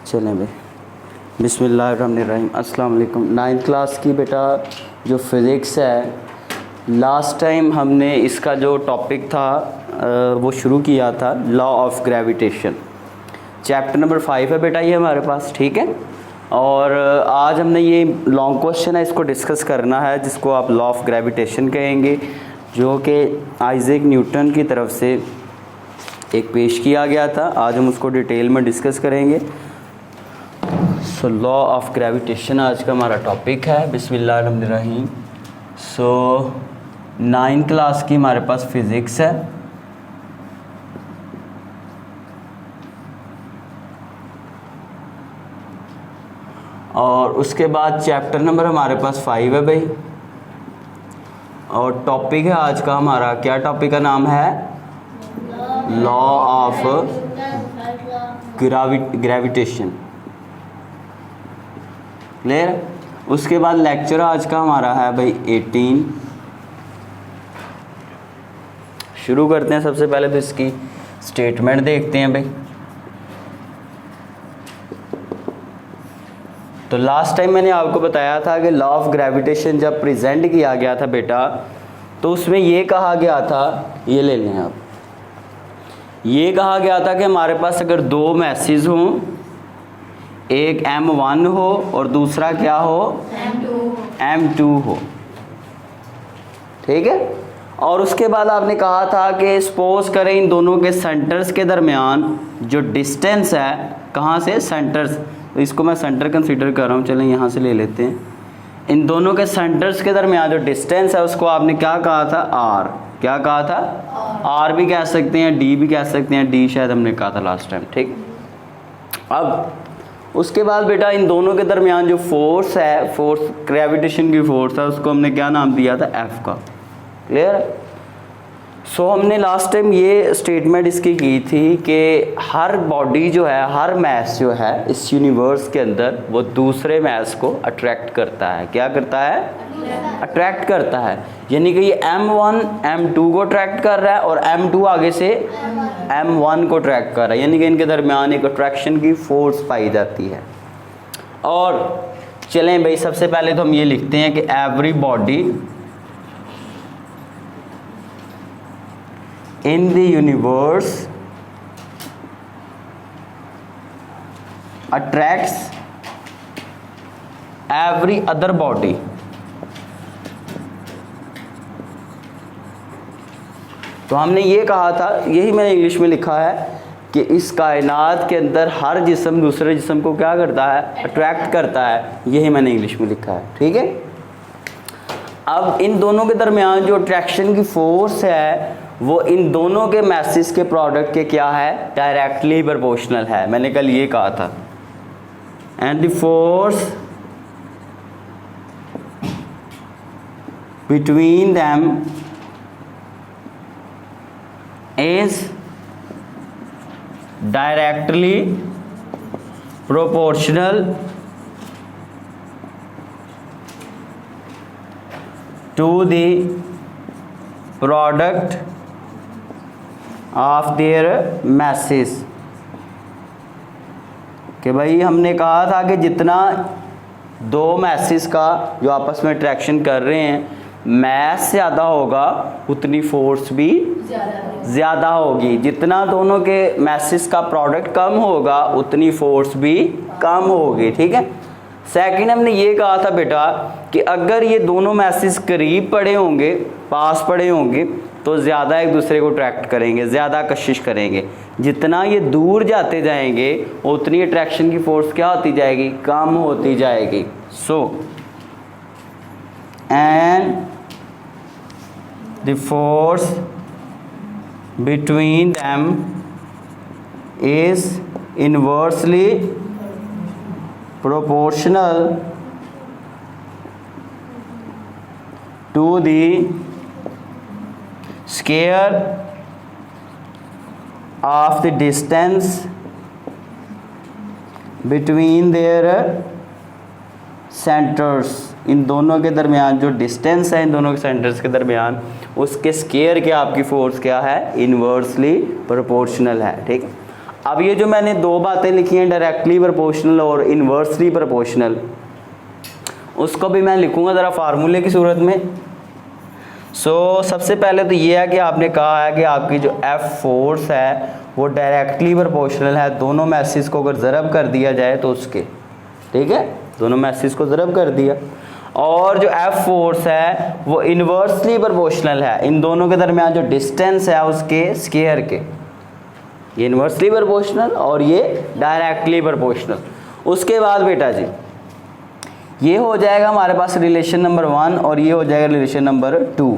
चलें भाई, बिस्मिल्लाहिर्रहमानिर्रहीम। अस्सलाम वालेकुम। 9th क्लास की बेटा जो फ़िज़िक्स है, लास्ट टाइम हमने इसका जो टॉपिक था वो शुरू किया था, law of gravitation. Chapter number 5 है बेटा ये हमारे पास, ठीक है। और आज हमने ये लॉन्ग क्वेश्चन है, इसको डिस्कस करना है, जिसको आप लॉ ऑफ ग्रेविटेशन कहेंगे, जो कि आइज़ैक न्यूटन की तरफ से एक पेश किया गया था। आज हम उसको डिटेल में डिस्कस करेंगे। सो लॉ ऑफ ग्रेविटेशन आज का हमारा टॉपिक है। बिस्मिल्लाहिर्रहमानिर्रहीम। सो 9th क्लास की हमारे पास फ़िज़िक्स है। और उसके बाद चैप्टर नंबर हमारे पास 5 है भाई। और टॉपिक है आज का हमारा, क्या टॉपिक का नाम है? Law of gravitation. क्लियर? उसके बाद लेक्चर आज का हमारा है भाई 18। शुरू करते हैं। सबसे पहले तो इसकी स्टेटमेंट देखते हैं भाई। तो लास्ट टाइम मैंने आपको बताया था कि लॉ ऑफ ग्रेविटेशन जब प्रेजेंट किया गया था बेटा, तो उसमें ये कहा गया था, ये ले लें आप, ये कहा गया था कि हमारे पास अगर दो मैसेज हों, एक M1 हो और दूसरा क्या हो? M2 हो, ठीक है। और उसके बाद आपने कहा था कि सपोज करें इन दोनों के सेंटर्स के दरमियान जो डिस्टेंस है, कहाँ से? सेंटर्स। तो इसको मैं सेंटर कंसीडर कर रहा हूँ, चलें यहाँ से ले लेते हैं। इन दोनों के सेंटर्स के दरमियान जो डिस्टेंस है उसको आपने क्या कहा था? R। क्या कहा था? R भी कह सकते हैं, D भी कह सकते हैं, D शायद हमने कहा था लास्ट टाइम, ठीक। अब उसके बाद बेटा इन दोनों के दरमियान जो फोर्स है, फोर्स ग्रेविटेशन की फोर्स है, उसको हमने क्या नाम दिया था? F का। क्लियर है? सो हमने लास्ट टाइम ये स्टेटमेंट इसकी की थी कि हर बॉडी जो है, हर मैस जो है इस यूनिवर्स के अंदर, वो दूसरे मैस को अट्रैक्ट करता है। क्या करता है? अट्रैक्ट करता है। यानी कि ये M1 M2 को अट्रैक्ट कर रहा है और M2 आगे से M1 को अट्रैक्ट कर रहा है। यानी कि इनके दरमियान एक अट्रैक्शन की फोर्स पाई जाती है। और चलें भाई, सबसे पहले तो हम ये लिखते हैं कि every body in the universe attracts every other body। तो हमने ये कहा था, यही मैंने इंग्लिश में लिखा है कि इस कायनात के अंदर हर जिस्म दूसरे जिस्म को क्या करता है? अट्रैक्ट करता है। यही मैंने इंग्लिश में लिखा है, ठीक है। अब इन दोनों के दरमियान जो अट्रैक्शन की फोर्स है, वो इन दोनों के मैसेज के प्रोडक्ट के क्या है? डायरेक्टली प्रोपोर्शनल है। मैंने कल ये कहा था। And the force between them is directly proportional to the product of their masses. कि भाई हमने कहा था कि जितना दो मैसेज का जो आपस में अट्रैक्शन कर रहे हैं, मैस ज़्यादा होगा उतनी फोर्स भी ज़्यादा होगी। जितना दोनों के मैसेज का प्रोडक्ट कम होगा उतनी फोर्स भी कम होगी, ठीक है। सेकंड हमने ये कहा था बेटा कि अगर ये दोनों मैसेज करीब पड़े होंगे, पास पड़े होंगे, तो ज़्यादा एक दूसरे को अट्रैक्ट करेंगे, ज़्यादा कशिश करेंगे। जितना ये दूर जाते जाएंगे उतनी अट्रैक्शन की फोर्स क्या होती जाएगी? कम होती जाएगी। So and the force between them is inversely proportional to the square of the distance between their centers। इन दोनों के दरमियान जो डिस्टेंस है, इन दोनों के सेंटर्स के दरमियान, उसके स्केयर के आपकी फोर्स क्या है? इन्वर्सली प्रोपोर्शनल है, ठीक है। अब ये जो मैंने दो बातें लिखी हैं, डायरेक्टली प्रोपोर्शनल और इन्वर्सली प्रोपोर्शनल, उसको भी मैं लिखूंगा ज़रा फार्मूले की सूरत में। सबसे पहले तो ये है कि आपने कहा है कि आपकी जो F फोर्स है वो डायरेक्टली प्रोपोर्शनल है दोनों मैसेज को अगर ज़रब कर दिया जाए तो उसके, ठीक है, दोनों मैसेज को ज़रब कर दिया। और जो F फोर्स है वो इन्वर्सली प्रोपोर्शनल है इन दोनों के दरमियान जो डिस्टेंस है उसके स्क्वायर के, ये इन्वर्सली प्रोपोर्शनल और ये डायरेक्टली प्रोपोर्शनल। उसके बाद बेटा जी ये हो जाएगा हमारे पास रिलेशन नंबर 1 और ये हो जाएगा रिलेशन नंबर 2।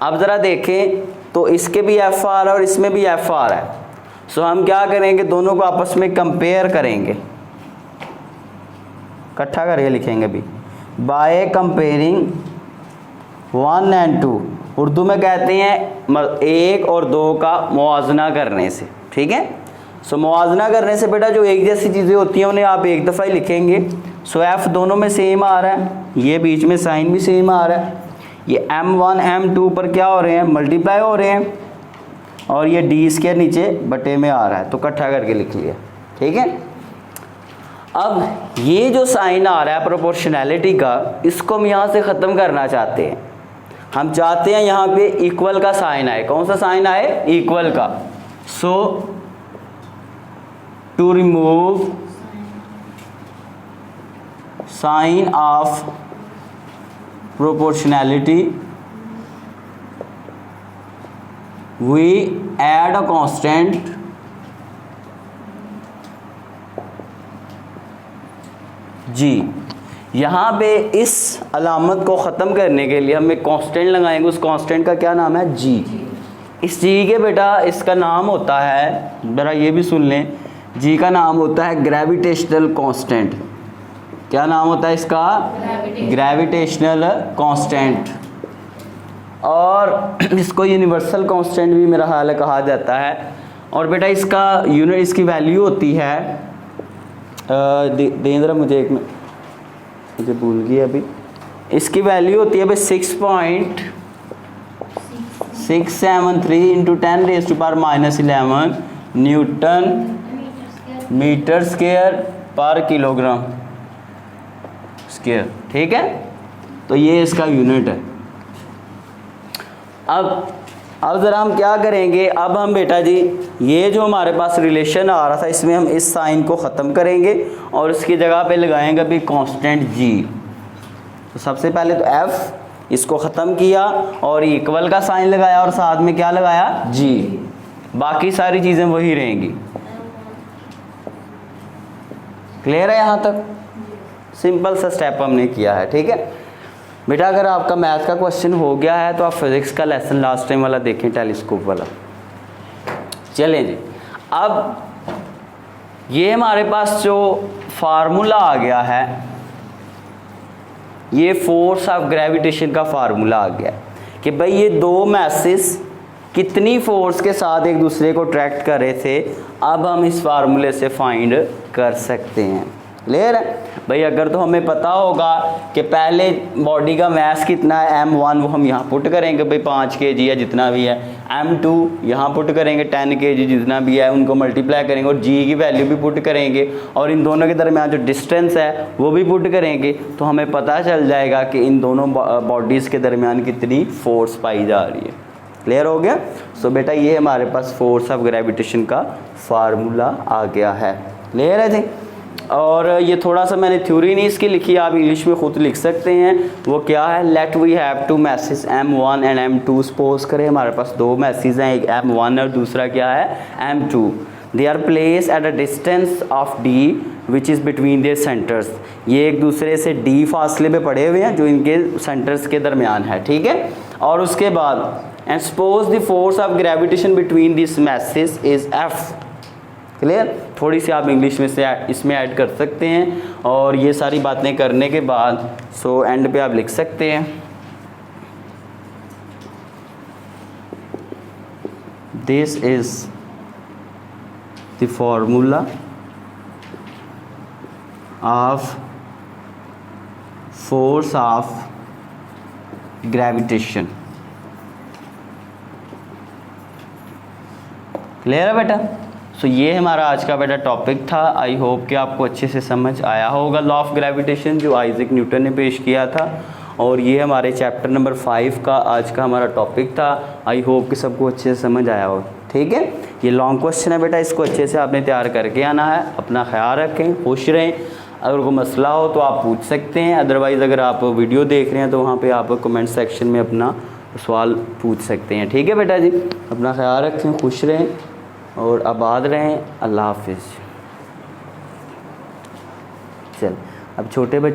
अब ज़रा देखें तो इसके भी एफ आर है और इसमें भी एफ आर है। हम क्या करेंगे, दोनों को आपस में कंपेयर करेंगे, इकट्ठा करके लिखेंगे भी, बाय कंपेयरिंग 1 एंड 2। उर्दू में कहते हैं 1 और 2 का मुआजना करने से, ठीक है। मुआजना करने से बेटा जो एक जैसी चीज़ें होती हैं उन्हें आप एक दफ़ा ही लिखेंगे। एफ दोनों में सेम आ रहा है, ये बीच में साइन भी सेम आ रहा है, ये m1 m2 पर क्या हो रहे हैं, मल्टीप्लाई हो रहे हैं, और ये डी स्क्वायर नीचे बटे में आ रहा है, तो इकट्ठा करके लिख लिया, ठीक है। अब ये जो साइन आ रहा है प्रोपोर्शनैलिटी का, इसको हम यहाँ से ख़त्म करना चाहते हैं। हम चाहते हैं यहाँ पे इक्वल का साइन आए। कौन सा साइन आए, इक्वल का। To remove sign of proportionality we add a constant g। यहाँ पे इस अलामत को ख़त्म करने के लिए हम एक कांस्टेंट लगाएंगे, उस कांस्टेंट का क्या नाम है, g। इस g के बेटा इसका नाम होता है, ज़रा ये भी सुन लें, g का नाम होता है ग्रेविटेशनल कांस्टेंट। क्या नाम होता है इसका, ग्रेविटेशनल कांस्टेंट। और इसको यूनिवर्सल कांस्टेंट भी मेरा ख्याल है कहा जाता है। और बेटा इसका यूनिट, इसकी वैल्यू होती है, दें ज़रा मुझे एक मिनट, मुझे भूल गई अभी, इसकी वैल्यू होती है भाई 6.673 इंटू 10⁻⁻11 न्यूटन मीटर स्क्वायर पर किलोग्राम स्क्वायर, ठीक है। तो ये इसका यूनिट है। अब ज़रा हम क्या करेंगे, अब हम बेटा जी ये जो हमारे पास रिलेशन आ रहा था इसमें हम इस साइन को ख़त्म करेंगे और इसकी जगह पे लगाएंगे अभी कांस्टेंट g। तो सबसे पहले तो f, इसको ख़त्म किया और इक्वल का साइन लगाया और साथ में क्या लगाया, g। बाकी सारी चीज़ें वही रहेंगी। क्लियर है यहाँ तक? सिंपल सा स्टेप हमने किया है, ठीक है बेटा। अगर आपका मैथ का क्वेश्चन हो गया है तो आप फिज़िक्स का लेसन लास्ट टाइम वाला देखें, टेलीस्कोप वाला। चलें जी, अब ये हमारे पास जो फार्मूला आ गया है, ये फोर्स ऑफ ग्रेविटेशन का फार्मूला आ गया कि भाई ये दो मैसेज कितनी फोर्स के साथ एक दूसरे को अट्रैक्ट कर रहे थे, अब हम इस फार्मूले से फाइंड कर सकते हैं। क्लियर है भाई? अगर तो हमें पता होगा कि पहले बॉडी का मास कितना है m1, वो हम यहाँ पुट करेंगे भाई 5 kg या जितना भी है, m2 यहाँ पुट करेंगे 10 kg जितना भी है, उनको मल्टीप्लाई करेंगे और g की वैल्यू भी पुट करेंगे और इन दोनों के दरमियान जो डिस्टेंस है वो भी पुट करेंगे, तो हमें पता चल जाएगा कि इन दोनों बॉडीज़ के दरमियान कितनी फोर्स पाई जा रही है। क्लियर हो गया? सो बेटा ये हमारे पास फोर्स ऑफ ग्रेविटेशन का फार्मूला आ गया है। क्लियर है जी? और ये थोड़ा सा मैंने थ्योरी नहीं इसकी लिखी, आप इंग्लिश में खुद लिख सकते हैं। वो क्या है, let we have two masses m1 and m2। Suppose करें हमारे पास दो मैसेज हैं, एक m1 और दूसरा क्या है m2। They are place at a distance of d which is between their centres. ये एक दूसरे से d फासले पे पड़े हुए हैं जो इनके सेंटर्स के दरमियान है, ठीक है। और उसके बाद and suppose the force of gravitation between this message is f। Clear? थोड़ी सी आप इंग्लिश में से इसमें ऐड कर सकते हैं और ये सारी बातें करने के बाद सो एंड पे आप लिख सकते हैं this is the formula of force of gravitation. Clear है बेटा? सो ये हमारा आज का बेटा टॉपिक था। आई होप कि आपको अच्छे से समझ आया होगा लॉ ऑफ ग्रेविटेशन जो आइजैक न्यूटन ने पेश किया था, और ये हमारे चैप्टर नंबर 5 का आज का हमारा टॉपिक था। आई होप कि सबको अच्छे से समझ आया होगा। ठीक है, ये लॉन्ग क्वेश्चन है बेटा, इसको अच्छे से आपने तैयार करके आना है। अपना ख्याल रखें, खुश रहें। अगर कोई मसला हो तो आप पूछ सकते हैं, अदरवाइज़ अगर आप वीडियो देख रहे हैं तो वहाँ पे आप कमेंट सेक्शन में अपना सवाल पूछ सकते हैं। ठीक है बेटा जी, अपना ख्याल रखें, खुश रहें और आबाद रहें। अल्लाह हाफिज़। चल अब छोटे बच्चे